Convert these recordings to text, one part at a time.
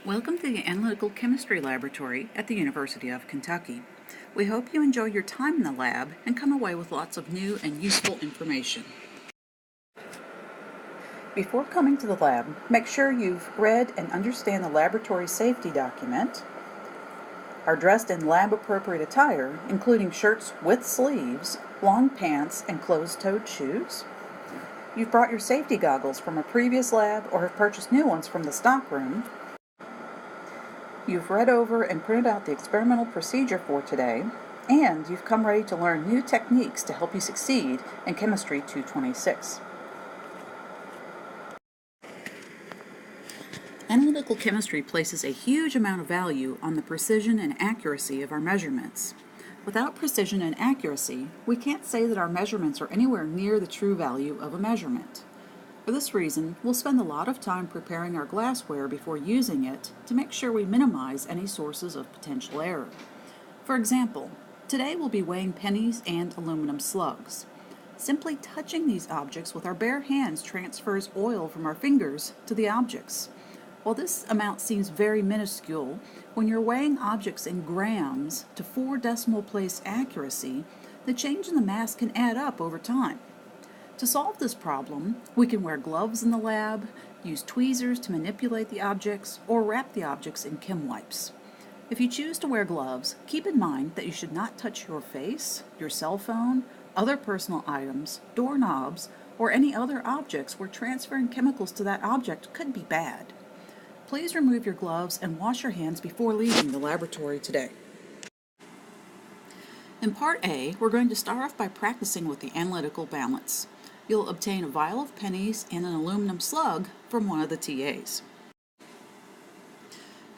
Welcome to the Analytical Chemistry Laboratory at the University of Kentucky. We hope you enjoy your time in the lab and come away with lots of new and useful information. Before coming to the lab, make sure you've read and understand the laboratory safety document, are dressed in lab-appropriate attire, including shirts with sleeves, long pants, and closed-toed shoes. You've brought your safety goggles from a previous lab or have purchased new ones from the stockroom. You've read over and printed out the experimental procedure for today, and you've come ready to learn new techniques to help you succeed in Chemistry 226. Analytical chemistry places a huge amount of value on the precision and accuracy of our measurements. Without precision and accuracy, we can't say that our measurements are anywhere near the true value of a measurement. For this reason, we'll spend a lot of time preparing our glassware before using it to make sure we minimize any sources of potential error. For example, today we'll be weighing pennies and aluminum slugs. Simply touching these objects with our bare hands transfers oil from our fingers to the objects. While this amount seems very minuscule, when you're weighing objects in grams to 4 decimal place accuracy, the change in the mass can add up over time. To solve this problem, we can wear gloves in the lab, use tweezers to manipulate the objects, or wrap the objects in chem wipes. If you choose to wear gloves, keep in mind that you should not touch your face, your cell phone, other personal items, doorknobs, or any other objects where transferring chemicals to that object could be bad. Please remove your gloves and wash your hands before leaving the laboratory today. In Part A, we're going to start off by practicing with the analytical balance. You'll obtain a vial of pennies and an aluminum slug from one of the TAs.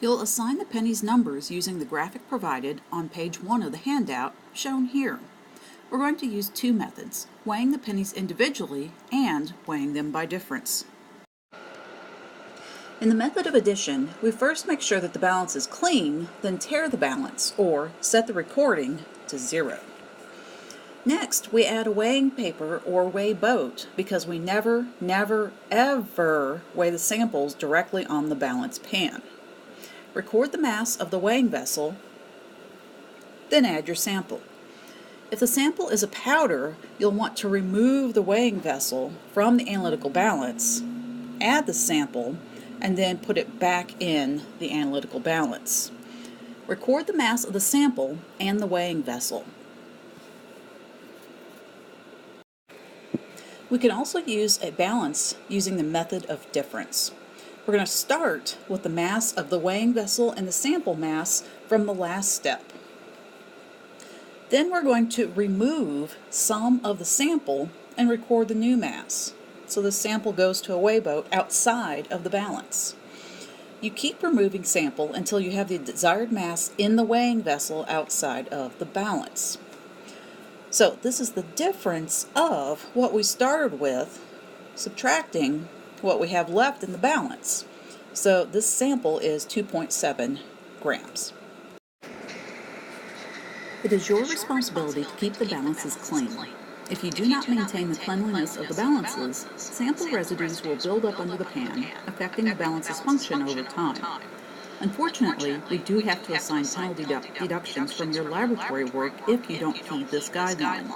You'll assign the pennies numbers using the graphic provided on page 1 of the handout, shown here. We're going to use two methods, weighing the pennies individually and weighing them by difference. In the method of addition, we first make sure that the balance is clean, then tare the balance, or set the recording to 0. Next, we add a weighing paper or weigh boat because we never, ever weigh the samples directly on the balance pan. Record the mass of the weighing vessel, then add your sample. If the sample is a powder, you'll want to remove the weighing vessel from the analytical balance, add the sample, and then put it back in the analytical balance. Record the mass of the sample and the weighing vessel. We can also use a balance using the method of difference. We're going to start with the mass of the weighing vessel and the sample mass from the last step. Then we're going to remove some of the sample and record the new mass. So the sample goes to a weigh boat outside of the balance. You keep removing sample until you have the desired mass in the weighing vessel outside of the balance. So this is the difference of what we started with, subtracting what we have left in the balance. So this sample is 2.7 grams. It is your responsibility to keep the balances clean. If you do not maintain the cleanliness of the balances, sample residues will build up under the pan, affecting the balance's function over time. Unfortunately, we do have to assign penalty deductions from your laboratory work if you don't heed this guideline.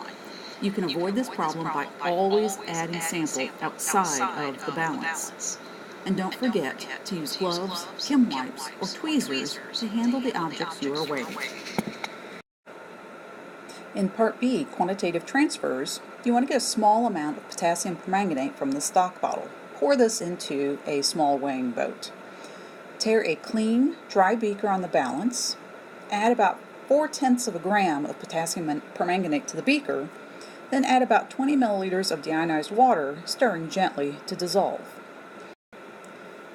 You can avoid this problem by always adding sample outside of the balance. And don't forget to use gloves, chem wipes, or tweezers to handle the objects you are weighing. In Part B, Quantitative Transfers, you want to get a small amount of potassium permanganate from the stock bottle. Pour this into a small weighing boat. Tare a clean, dry beaker on the balance, add about 0.4 grams of potassium permanganate to the beaker, then add about 20 milliliters of deionized water, stirring gently to dissolve.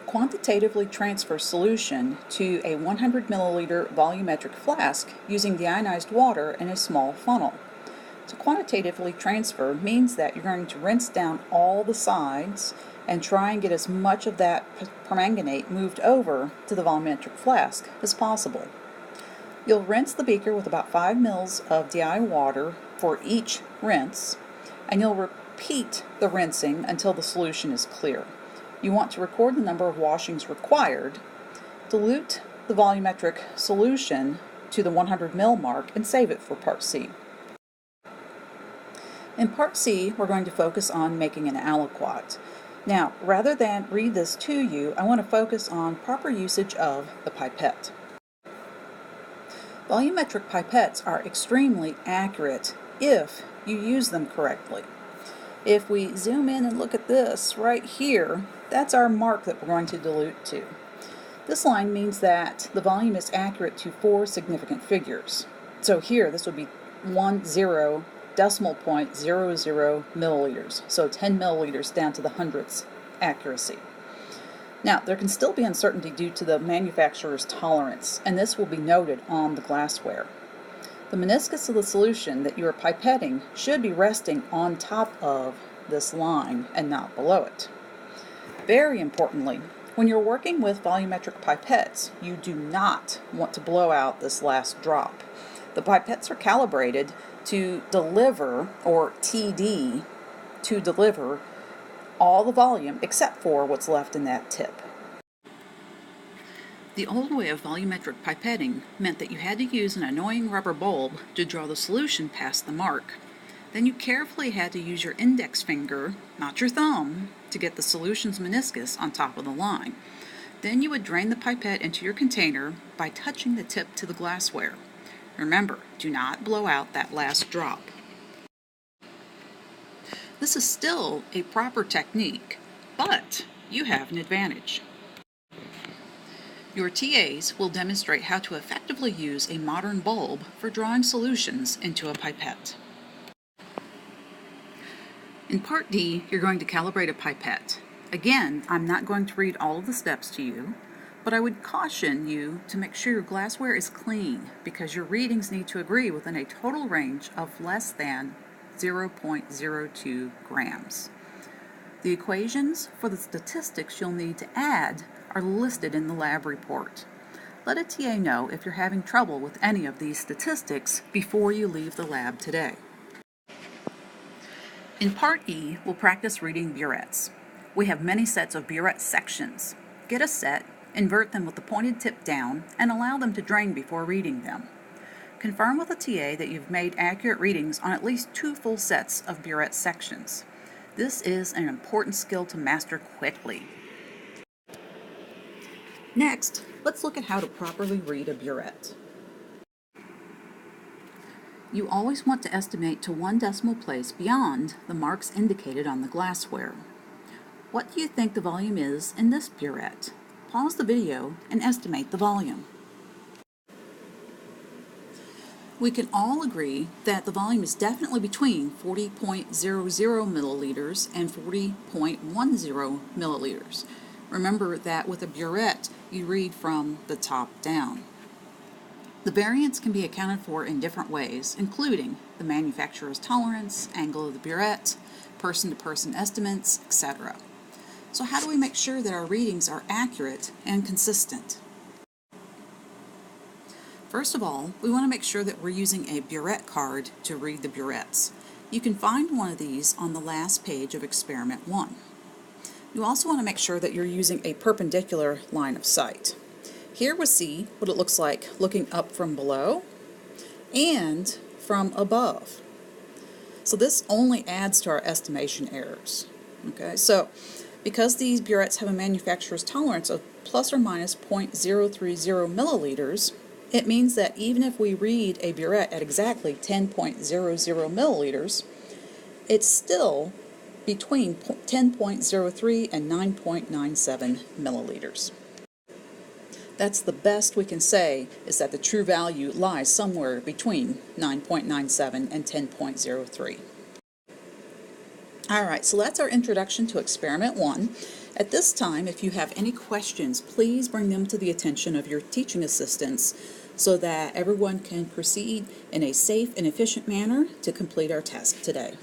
Quantitatively transfer solution to a 100 milliliter volumetric flask using deionized water in a small funnel. To quantitatively transfer means that you're going to rinse down all the sides and try and get as much of that permanganate moved over to the volumetric flask as possible. You'll rinse the beaker with about 5 mils of DI water for each rinse, and you'll repeat the rinsing until the solution is clear. You want to record the number of washings required, Dilute the volumetric solution to the 100 ml mark and save it for Part C. In Part C, we're going to focus on making an aliquot. Now, rather than read this to you, I want to focus on proper usage of the pipette. Volumetric pipettes are extremely accurate if you use them correctly. If we zoom in and look at this right here, that's our mark that we're going to dilute to. This line means that the volume is accurate to 4 significant figures. So here, this would be 10 decimal point 00 milliliters, so 10 milliliters down to the hundredths accuracy. Now, there can still be uncertainty due to the manufacturer's tolerance, and this will be noted on the glassware. The meniscus of the solution that you are pipetting should be resting on top of this line and not below it. Very importantly, when you're working with volumetric pipettes, you do not want to blow out this last drop. The pipettes are calibrated to deliver, or TD, to deliver all the volume except for what's left in that tip. The old way of volumetric pipetting meant that you had to use an annoying rubber bulb to draw the solution past the mark. Then you carefully had to use your index finger, not your thumb, to get the solution's meniscus on top of the line. Then you would drain the pipette into your container by touching the tip to the glassware. Remember, do not blow out that last drop. This is still a proper technique, but you have an advantage. Your TAs will demonstrate how to effectively use a modern bulb for drawing solutions into a pipette. In Part D, you're going to calibrate a pipette. Again, I'm not going to read all of the steps to you, but I would caution you to make sure your glassware is clean because your readings need to agree within a total range of less than 0.02 grams. The equations for the statistics you'll need to add are listed in the lab report. Let a TA know if you're having trouble with any of these statistics before you leave the lab today. In Part E, we'll practice reading burettes. We have many sets of burette sections. Get a set, invert them with the pointed tip down, and allow them to drain before reading them. Confirm with a TA that you've made accurate readings on at least 2 full sets of burette sections. This is an important skill to master quickly. Next, let's look at how to properly read a burette. You always want to estimate to 1 decimal place beyond the marks indicated on the glassware. What do you think the volume is in this burette? Pause the video and estimate the volume. We can all agree that the volume is definitely between 40.00 milliliters and 40.10 milliliters. Remember that with a burette, you read from the top down. The variance can be accounted for in different ways, including the manufacturer's tolerance, angle of the burette, person-to-person estimates, etc. So how do we make sure that our readings are accurate and consistent? First of all, we want to make sure that we're using a burette card to read the burettes. You can find one of these on the last page of Experiment 1. You also want to make sure that you're using a perpendicular line of sight. Here we see what it looks like looking up from below and from above. So this only adds to our estimation errors. Okay, so because these burettes have a manufacturer's tolerance of plus or minus 0.030 milliliters, it means that even if we read a burette at exactly 10.00 milliliters, it's still between 10.03 and 9.97 milliliters. That's the best we can say, is that the true value lies somewhere between 9.97 and 10.03. Alright, so that's our introduction to Experiment 1. At this time, if you have any questions, please bring them to the attention of your teaching assistants so that everyone can proceed in a safe and efficient manner to complete our task today.